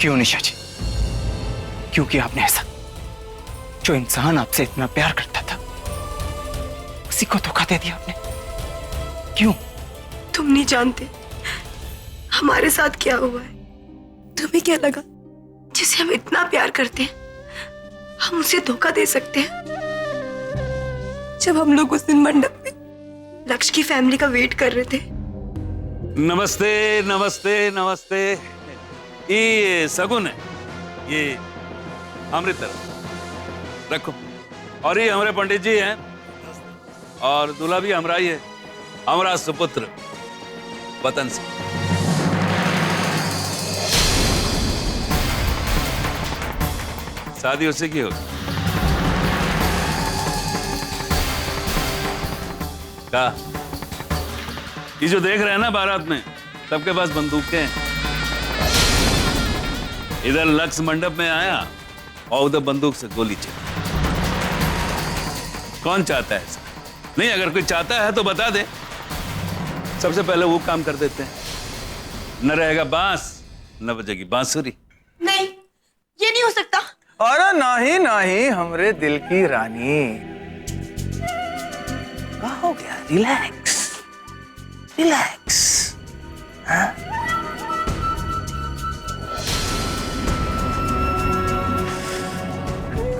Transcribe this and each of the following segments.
क्यों निशा जी? क्यों किया आपने ऐसा? जो इंसान आपसे इतना प्यार करता था उसी को धोखा दे दिया आपने। क्यों? तुम नहीं जानते हमारे साथ क्या हुआ है। तुम्हें क्या लगा जिसे हम इतना प्यार करते हैं हम उसे धोखा दे सकते हैं? जब हम लोग उस दिन मंडप में लक्ष्य की फैमिली का वेट कर रहे थे। नमस्ते नमस्ते नमस्ते। ये सगुन है, ये अमृत रखो। और ये हमारे पंडित जी हैं और दूल्हा भी हमारा ही है, हमारा सुपुत्र वतन से। शादी उससे की होगी। क्या ये जो देख रहे हैं ना बारात में, सबके पास बंदूकें हैं। इधर लक्ष्य मंडप में आया और उधर बंदूक से गोली चली। कौन चाहता है ऐसा? नहीं, अगर कोई चाहता है तो बता दे, सबसे पहले वो काम कर देते हैं। न रहेगा बांस न बजेगी बांसुरी। नहीं, ये नहीं हो सकता। अरे नहीं नहीं हमरे दिल की रानी, क्या हो गया? Relax relax. हाँ?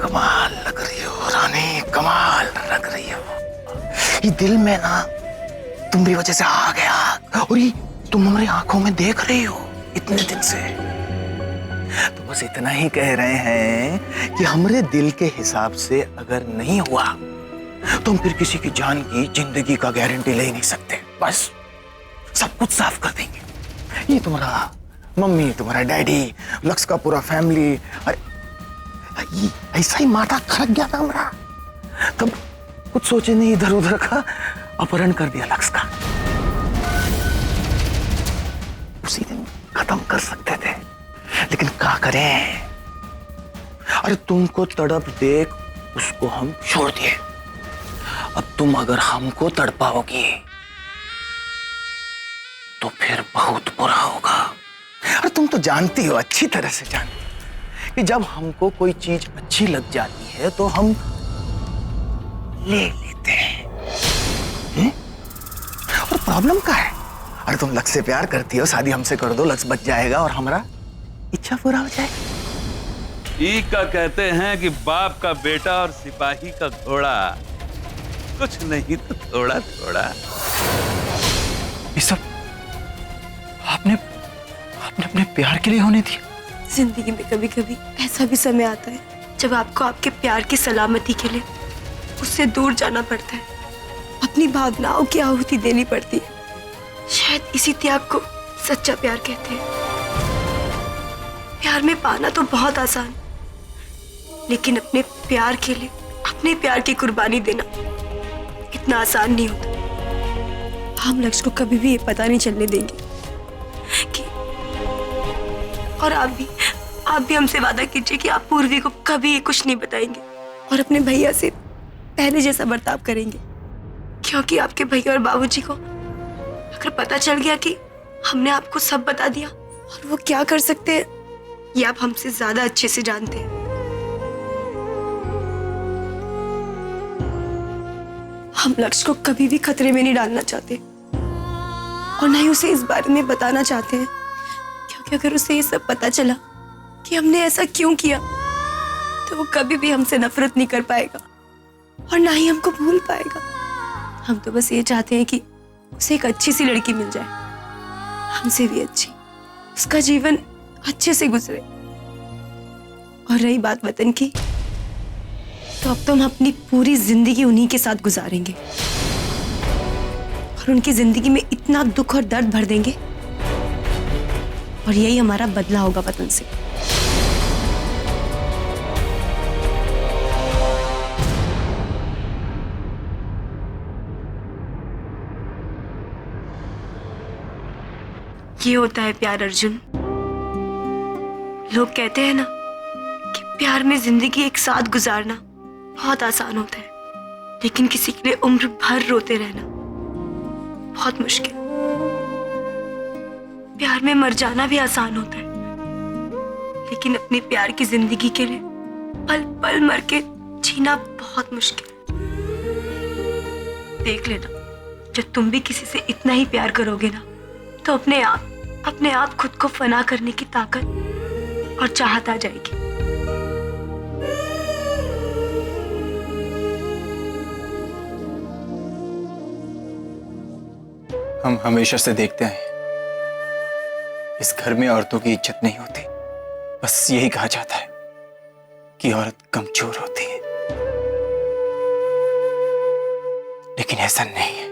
कमाल लग रही हो रानी, कमाल लग रही हो। ये दिल में ना तुम्हारी वजह से आ गया, और ये तुम हमारी आंखों में देख रही हो इतने दिन से। तो बस इतना ही कह रहे हैं कि हमारे दिल के हिसाब से अगर नहीं हुआ तो हम फिर किसी की जान की जिंदगी का गारंटी ले ही नहीं सकते। बस सब कुछ साफ कर देंगे। ये तुम्हारा मम्मी, तुम्हारा डैडी, लक्ष्य का पूरा फैमिली, अरे ऐसा ही माथा खड़क गया था हमारा। तब कुछ सोचे नहीं, इधर उधर का अपहरण कर दिया लक्ष्य का। उसी दिन खत्म कर सकते थे, लेकिन क्या करें? अरे तुमको तड़प देख उसको हम छोड़ दिए। अब तुम अगर हमको तड़पाओगी तो फिर बहुत बुरा होगा। अरे तुम तो जानती हो, अच्छी तरह से जानती हो कि जब हमको कोई चीज अच्छी लग जाती है तो हम ले लेते हैं। और प्रॉब्लम क्या है? अरे तुम लक्ष्य से प्यार करती हो, शादी हमसे कर दो, लक्ष्य बच जाएगा और हमारा इच्छा पूरा हो जाएगा। ई का कहते हैं कि बाप का बेटा और सिपाही का घोड़ा, कुछ नहीं तो थोड़ा थोड़ा। ये सब आपने अपने प्यार के लिए होने दिया? जिंदगी में कभी कभी ऐसा भी समय आता है जब आपको आपके प्यार की सलामती के लिए उससे दूर जाना पड़ता है, अपनी भावनाओं की आहुति देनी पड़ती है। शायद इसी त्याग को सच्चा प्यार कहते हैं। प्यार में पाना तो बहुत आसान, लेकिन अपने प्यार के लिए अपने प्यार की कुर्बानी देना इतना आसान नहीं होता। हम लक्ष्य को कभी भी ये पता नहीं चलने देंगे कि, और आप भी हमसे वादा कीजिए कि आप पूर्वी को कभी कुछ नहीं बताएंगे और अपने भैया से पहले जैसा बर्ताव करेंगे। क्योंकि आपके भैया और बाबूजी को अगर पता चल गया कि हमने आपको सब बता दिया, और वो क्या कर सकते हैं ये आप हमसे ज्यादा अच्छे से जानते हैं। हम लक्ष्य को कभी भी खतरे में नहीं डालना चाहते और ना ही उसे इस बारे में बताना चाहते हैं, क्योंकि अगर उसे ये सब पता चला कि हमने ऐसा क्यों किया तो वो कभी भी हमसे नफरत नहीं कर पाएगा और ना ही हमको भूल पाएगा। हम तो बस ये चाहते हैं कि उसे एक अच्छी सी लड़की मिल जाए, हमसे भी अच्छी, उसका जीवन अच्छे से गुजरे। और रही बात वतन की, तो अब तो हम अपनी पूरी जिंदगी उन्हीं के साथ गुजारेंगे और उनकी जिंदगी में इतना दुख और दर्द भर देंगे, और यही हमारा बदला होगा वतन से। ये होता है प्यार अर्जुन। लोग कहते हैं ना कि प्यार में जिंदगी एक साथ गुजारना बहुत आसान होता है, लेकिन किसी के लिए उम्र भर रोते रहना बहुत मुश्किल। प्यार में मर जाना भी आसान होता है, लेकिन अपने प्यार की जिंदगी के लिए पल पल मर के जीना बहुत मुश्किल है। देख लेना, जब तुम भी किसी से इतना ही प्यार करोगे ना, तो अपने आप खुद को फना करने की ताकत और चाहत आ जाएगी। हम हमेशा से देखते हैं इस घर में औरतों की इज्जत नहीं होती। बस यही कहा जाता है कि औरत कमजोर होती है, लेकिन ऐसा नहीं है।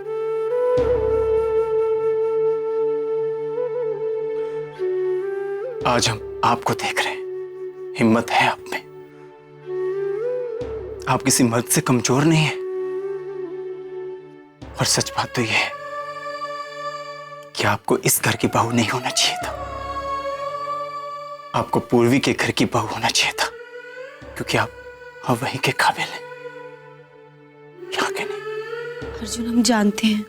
आज हम आपको देख रहे हैं, हिम्मत है आप में। आप किसी मर्द से कमजोर नहीं है। और सच बात तो यह है कि आपको इस घर की बहू नहीं होना चाहिए था। आपको पूर्वी के घर की बहू होना चाहिए था, क्योंकि आप वहीं के काबिल हैं। क्या कहने? अर्जुन, हम जानते हैं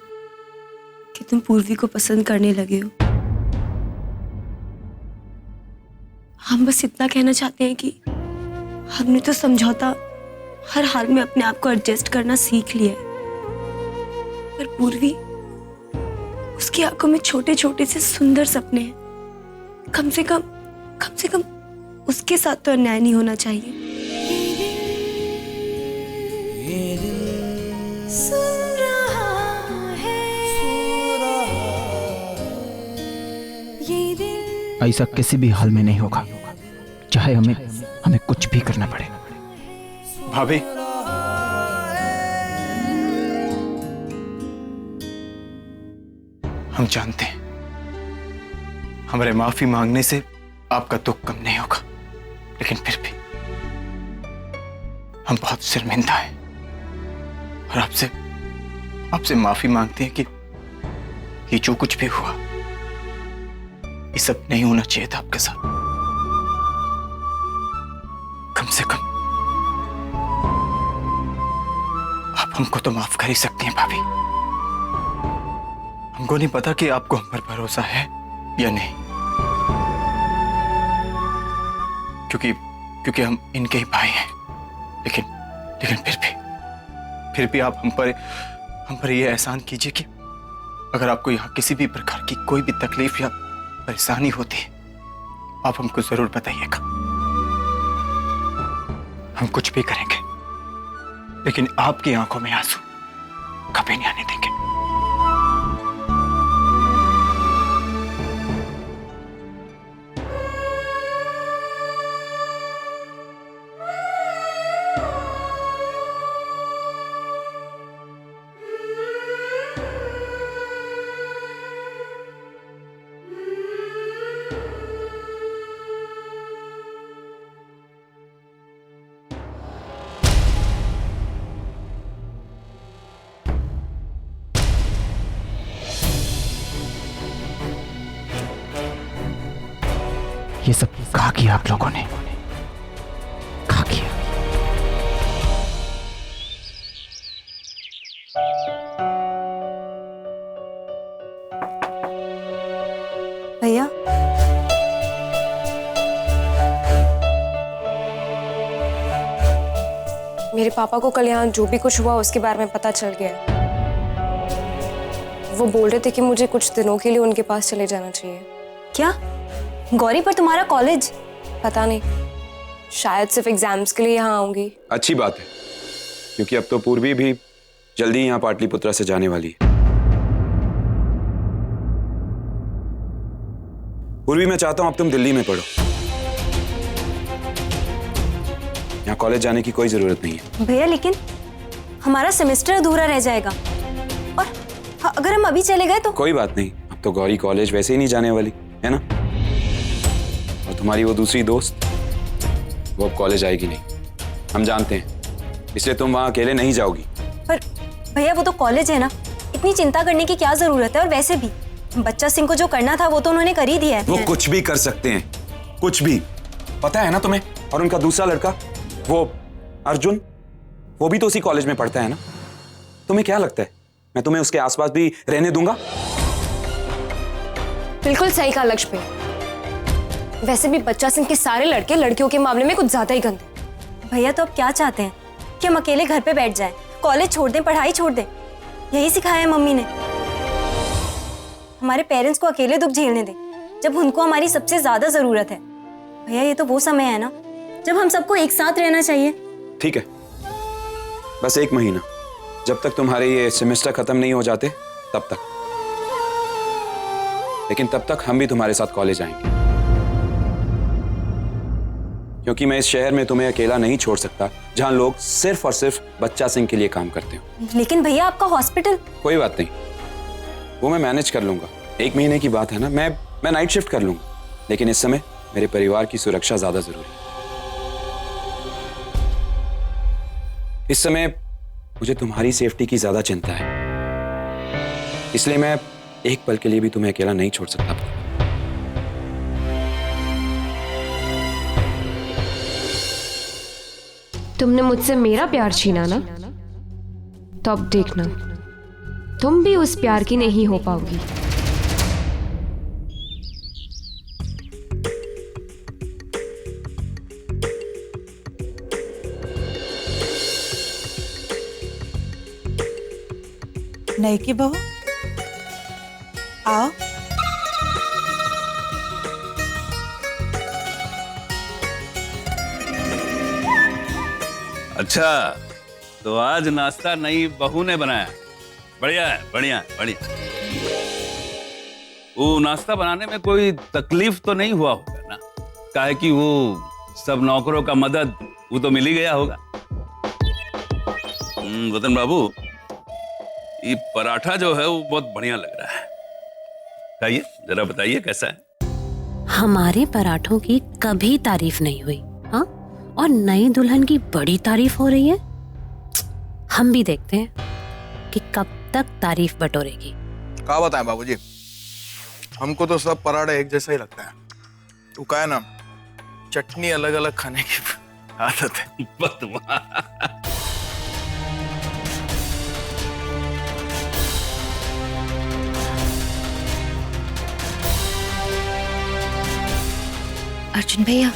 कि तुम पूर्वी को पसंद करने लगे हो। हम बस इतना कहना चाहते हैं कि हमने तो समझौता हर हाल में अपने आप को एडजस्ट करना सीख लिया है, पर पूर्वी, उसकी आंखों में छोटे छोटे से सुंदर सपने हैं। कम से कम उसके साथ तो अन्याय नहीं होना चाहिए। ऐसा किसी भी हाल में नहीं होगा, चाहे हमें कुछ भी करना पड़े। भाभी, हम जानते हैं हमारे माफी मांगने से आपका दुख कम नहीं होगा, लेकिन फिर भी हम बहुत शर्मिंदा हैं और आपसे माफी मांगते हैं कि ये जो कुछ भी हुआ, ये सब नहीं होना चाहिए था आपके साथ। कम से कम आप हमको तो माफ कर ही सकती हैं भाभी। हमको नहीं पता कि आपको हम पर भरोसा है या नहीं, क्योंकि हम इनके ही भाई हैं। लेकिन फिर भी आप हम पर यह एहसान कीजिए कि अगर आपको यहाँ किसी भी प्रकार की कोई भी तकलीफ या परेशानी होती है, आप हमको जरूर बताइएगा। हम कुछ भी करेंगे, लेकिन आपकी आंखों में आंसू कभी नहीं आने देंगे। ये सब कहा किया आप लोगों ने? कहा किया? भैया, मेरे पापा को कल यहाँ जो भी कुछ हुआ उसके बारे में पता चल गया। वो बोल रहे थे कि मुझे कुछ दिनों के लिए उनके पास चले जाना चाहिए। क्या गौरी, पर तुम्हारा कॉलेज? पता नहीं, शायद सिर्फ एग्जाम्स के लिए यहाँ आऊंगी। अच्छी बात है, क्योंकि अब तो पूर्वी भी जल्दी यहाँ पाटलिपुत्रा से जाने वाली है। पूर्वी, मैं चाहता हूं अब तुम दिल्ली में पढ़ो। यहाँ कॉलेज जाने की कोई जरूरत नहीं है। भैया, लेकिन हमारा सेमेस्टर अधूरा रह जाएगा, और अगर हम अभी चले गए तो? कोई बात नहीं, अब तो गौरी कॉलेज वैसे ही नहीं जाने वाली है ना। और तुम्हारी वो दूसरी दोस्त, वो अब कॉलेज आएगी नहीं, हम जानते हैं, इसलिए तुम वहां अकेले नहीं जाओगी। पर भैया, वो तो कॉलेज है ना, इतनी चिंता करने की क्या जरूरत है? और वैसे भी बच्चा सिंह को जो करना था वो तो उन्होंने कर ही दिया है। वो कुछ भी कर सकते हैं, कुछ भी, पता है ना तुम्हें। और उनका दूसरा लड़का, वो अर्जुन, वो भी तो उसी कॉलेज में पढ़ता है ना। तुम्हें क्या लगता है मैं तुम्हें उसके आसपास भी रहने दूंगा? बिल्कुल सही कहा लक्ष्य पे। वैसे भी बच्चा सिंह के सारे लड़के लड़कियों के मामले में कुछ ज्यादा ही गंदे। भैया तो अब क्या चाहते हैं कि हम अकेले घर पे बैठ जाएं, कॉलेज छोड़ दें, पढ़ाई छोड़ दें? यही सिखाया है मम्मी ने। हमारे पेरेंट्स को अकेले दुख झेलने दें जब उनको हमारी सबसे ज्यादा जरूरत है। भैया ये तो वो समय है ना जब हम सबको एक साथ रहना चाहिए। ठीक है, बस 1 महीना, जब तक तुम्हारे ये सेमेस्टर खत्म नहीं हो जाते तब तक। लेकिन तब तक हम भी तुम्हारे साथ कॉलेज आएंगे, क्योंकि मैं इस शहर में तुम्हें अकेला नहीं छोड़ सकता जहां लोग सिर्फ और सिर्फ बच्चा सिंह के लिए काम करते हो। लेकिन भैया आपका हॉस्पिटल। कोई बात नहीं, वो मैं मैनेज कर लूंगा। 1 महीने की बात है ना, मैं नाइट शिफ्ट कर लूंगा। लेकिन इस समय मेरे परिवार की सुरक्षा ज्यादा जरूरी है। इस समय मुझे तुम्हारी सेफ्टी की ज्यादा चिंता है, इसलिए मैं एक पल के लिए भी तुम्हें अकेला नहीं छोड़ सकता। तुमने मुझसे मेरा प्यार छीना ना, तो अब देखना तुम भी उस प्यार की नहीं हो पाओगी। नई की बहू आओ। अच्छा, तो आज नाश्ता नई बहू ने बनाया। बढ़िया है, बढ़िया है, बढ़िया। वो नाश्ता बनाने में कोई तकलीफ तो नहीं हुआ होगा ना? काहे कि वो सब नौकरों का मदद वो तो मिल ही गया होगा। वतन बाबू, ये पराठा जो है वो बहुत बढ़िया लग रहा है। खाइए, जरा बताइए कैसा है। हमारे पराठों की कभी तारीफ नहीं हुई, हाँ? और नई दुल्हन की बड़ी तारीफ हो रही है। हम भी देखते हैं कि कब तक तारीफ बटोरेगी। क्या बताएं बाबूजी, हमको तो सब पराठे एक जैसा ही लगता है। तो क्या है ना, चटनी अलग अलग खाने की आदत है। अर्जुन भैया,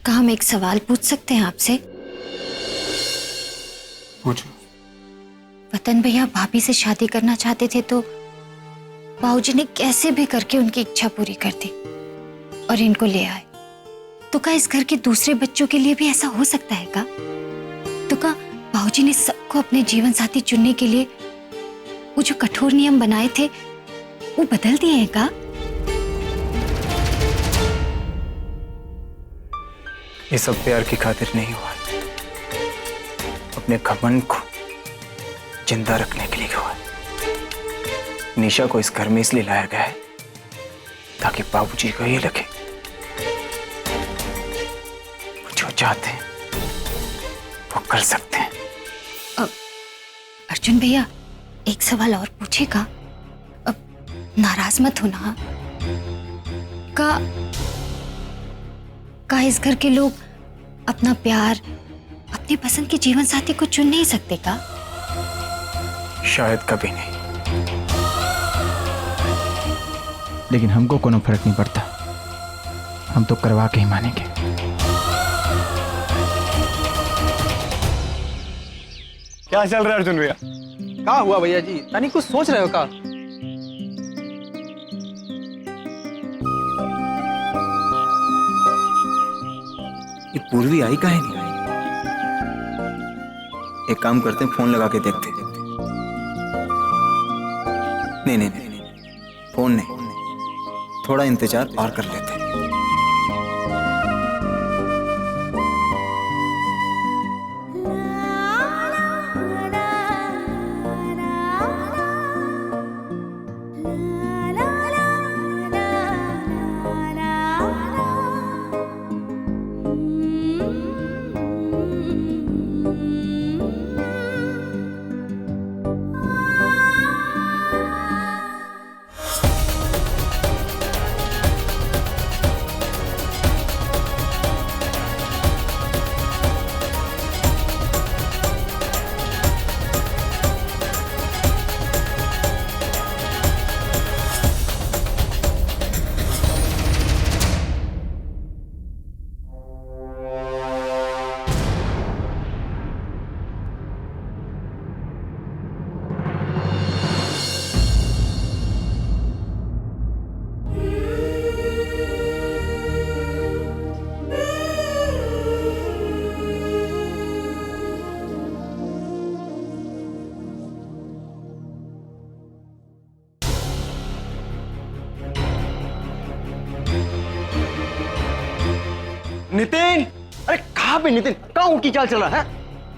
क्या हम एक सवाल पूछ सकते हैं आपसे? पूछो। वतन भैया भाभी से शादी करना चाहते थे तो बाबूजी ने कैसे भी करके उनकी इच्छा पूरी कर दी और इनको ले आए। तो क्या इस घर के दूसरे बच्चों के लिए भी ऐसा हो सकता है का? तो क्या बाबूजी ने सबको अपने जीवन साथी चुनने के लिए वो जो कठोर नियम बनाए थे वो बदल दिए हैं का? ये सब प्यार की खातिर नहीं हुआ, अपने घमंड को जिंदा रखने के लिए हुआ। निशा को इस घर में इसलिए लाया गया है ताकि बाबूजी को ये लगे वो जो चाहते हैं वो कर सकते हैं। अर्जुन भैया, एक सवाल और पूछेगा? अब नाराज मत होना। का इस घर के लोग अपना प्यार, अपनी पसंद के जीवन साथी को चुन नहीं सकते का? शायद कभी नहीं, लेकिन हमको कोनो फर्क नहीं पड़ता। हम तो करवा के ही मानेंगे। क्या चल रहा है अर्जुन भैया? क्या हुआ भैया जी, तानी कुछ सोच रहे हो का? ये पूर्वी आई काहे नहीं आई? एक काम करते हैं, फोन लगा के देखते। नहीं, फोन नहीं, थोड़ा इंतजार और कर लेते हैं। नितिन, अरे कहाँ पे नितिन? कहाँ ऊँट की चाल चल रहा है?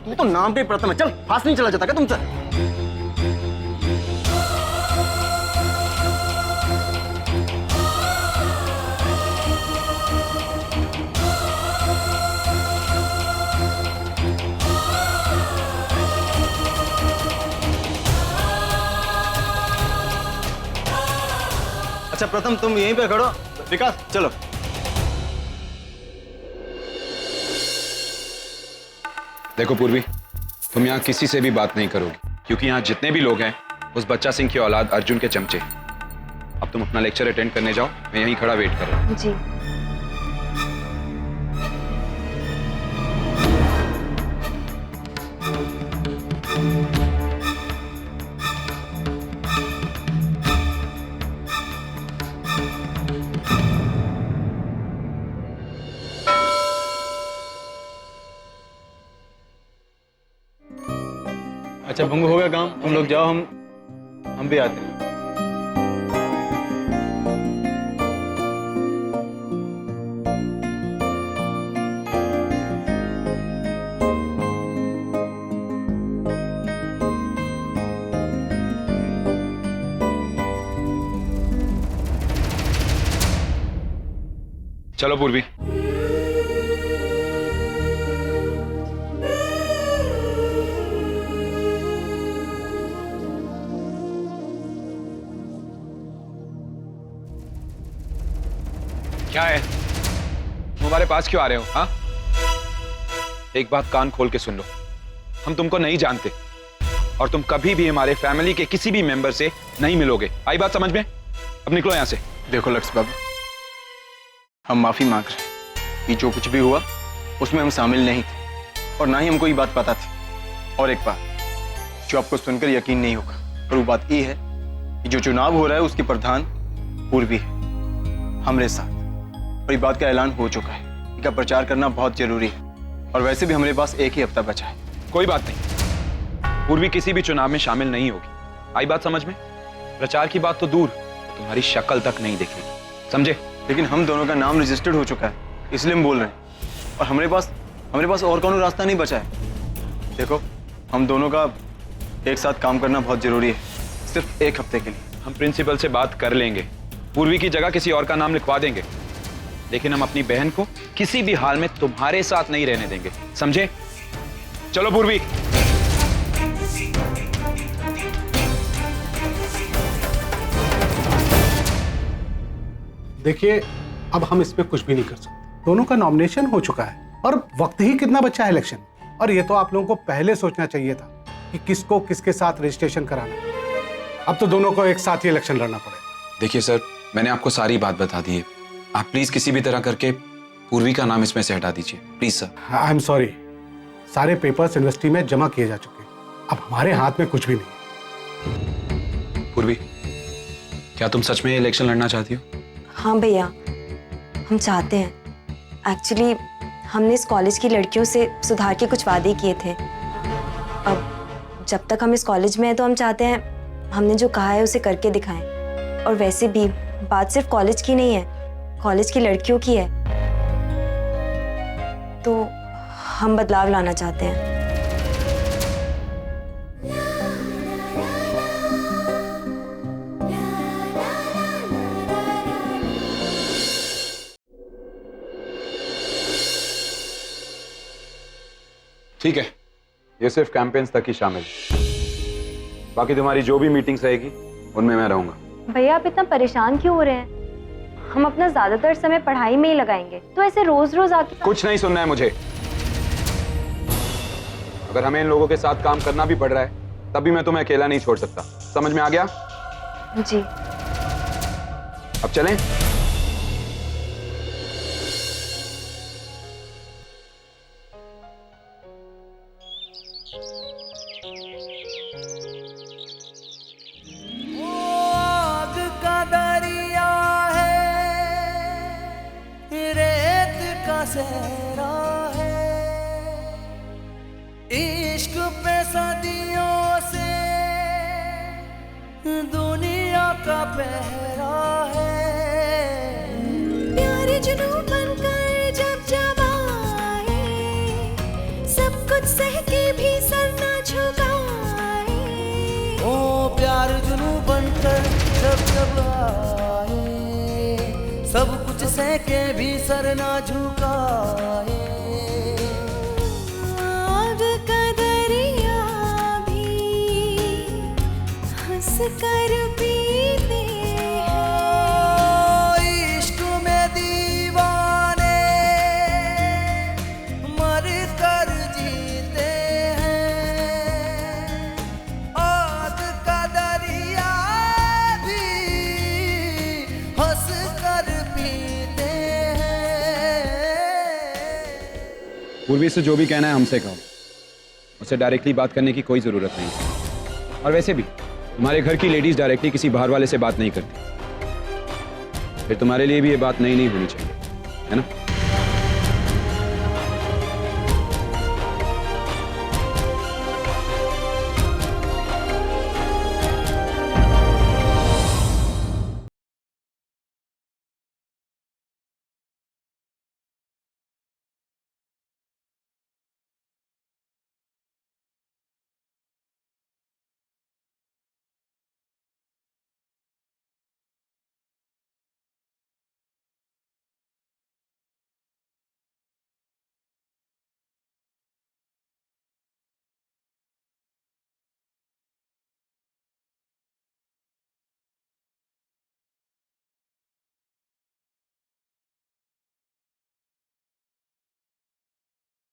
तू तो नाम पे प्रथम है, चल फास्ट नहीं चला जाता क्या तुमसे? अच्छा प्रथम तुम यहीं पे खड़ो, विकास चलो। देखो पूर्वी, तुम यहाँ किसी से भी बात नहीं करोगी, क्योंकि यहाँ जितने भी लोग हैं उस बच्चा सिंह की औलाद अर्जुन के चमचे। अब तुम अपना लेक्चर अटेंड करने जाओ, मैं यहीं खड़ा वेट कर रहा हूँ। जी। अच्छा भंग हो गया काम, तुम लोग जाओ, हम भी आते हैं। चलो पूर्वी। क्या है, तुम हमारे पास क्यों आ रहे हो? हाँ, एक बात कान खोल के सुन लो, हम तुमको नहीं जानते और तुम कभी भी हमारे फैमिली के किसी भी मेंबर से नहीं मिलोगे। आई बात समझ में? अब निकलो यहां से। देखो लक्ष्य बाबू, हम माफी मांग रहे हैं कि जो कुछ भी हुआ उसमें हम शामिल नहीं थे और ना ही हमको ये बात पता थी। और एक बात जो आपको सुनकर यकीन नहीं होगा, और वो बात ये है कि जो चुनाव हो रहा है उसके प्रधान पूर्वी है हमारे साथ, और ये बात का ऐलान हो चुका है। इनका प्रचार करना बहुत जरूरी है और वैसे भी हमारे पास एक ही हफ्ता बचा है। कोई बात नहीं, पूर्वी किसी भी चुनाव में शामिल नहीं होगी। आई बात समझ में? प्रचार की बात तो दूर, तुम्हारी शक्ल तक नहीं दिखेगी, समझे? लेकिन हम दोनों का नाम रजिस्टर्ड हो चुका है, इसलिए हम बोल रहे हैं, और हमारे पास और कौन रास्ता नहीं बचा है। देखो, हम दोनों का एक साथ काम करना बहुत जरूरी है, सिर्फ एक हफ्ते के लिए। हम प्रिंसिपल से बात कर लेंगे, पूर्वी की जगह किसी और का नाम लिखवा देंगे, लेकिन हम अपनी बहन को किसी भी हाल में तुम्हारे साथ नहीं रहने देंगे, समझे? चलो पूर्वी। देखिए, अब हम इस पे कुछ भी नहीं कर सकते। दोनों का नॉमिनेशन हो चुका है और वक्त ही कितना बचा है इलेक्शन, और ये तो आप लोगों को पहले सोचना चाहिए था कि किसको किसके साथ रजिस्ट्रेशन कराना। अब तो दोनों को एक साथ ही इलेक्शन लड़ना पड़ेगा। देखिए सर, मैंने आपको सारी बात बता दी है, आप प्लीज किसी भी तरह करके पूर्वी का नाम इसमें से हटा दीजिए, please sir. I am sorry, सारे पेपर्स यूनिवर्सिटी में जमा किए जा चुके हैं, अब हमारे हाथ में कुछ भी नहीं। पूर्वी, क्या तुम सच में इलेक्शन लड़ना चाहती हो? हाँ भैया, हम चाहते हैं। एक्चुअली हमने इस कॉलेज की लड़कियों से सुधार के कुछ वादे किए थे। अब जब तक हम इस कॉलेज में हैं तो हम चाहते हैं हमने जो कहा है उसे करके दिखाएं। और वैसे भी बात सिर्फ कॉलेज की नहीं है, कॉलेज की लड़कियों की है। तो हम बदलाव लाना चाहते हैं। ठीक है, ये सिर्फ कैंपेन्स तक ही शामिल, बाकी तुम्हारी जो भी मीटिंग्स रहेगी उनमें मैं रहूंगा। भैया आप इतना परेशान क्यों हो रहे हैं? हम अपना ज्यादातर समय पढ़ाई में ही लगाएंगे, तो ऐसे रोज रोज आके कुछ नहीं सुनना है मुझे। अगर हमें इन लोगों के साथ काम करना भी पड़ रहा है तब भी मैं तुम्हें अकेला नहीं छोड़ सकता, समझ में आ गया? जी। अब चलें? सहरा है इश्क पे सदियों से दुनिया का पहरा है। प्यार जुनून बनकर जब जवान जब आए, सब कुछ सह के भी सर ना झुकाए। आग का दरिया भी हंस कर पीते हैं। इश्क में दीवाने मर कर जीते हैं। आग का दरिया भी हंस कर पीते हैं। पूर्वी से जो भी कहना है हमसे कहो, उससे डायरेक्टली बात करने की कोई जरूरत नहीं है। और वैसे भी तुम्हारे घर की लेडीज डायरेक्टली किसी बाहर वाले से बात नहीं करती, फिर तुम्हारे लिए भी ये बात नई नहीं होनी चाहिए, है ना?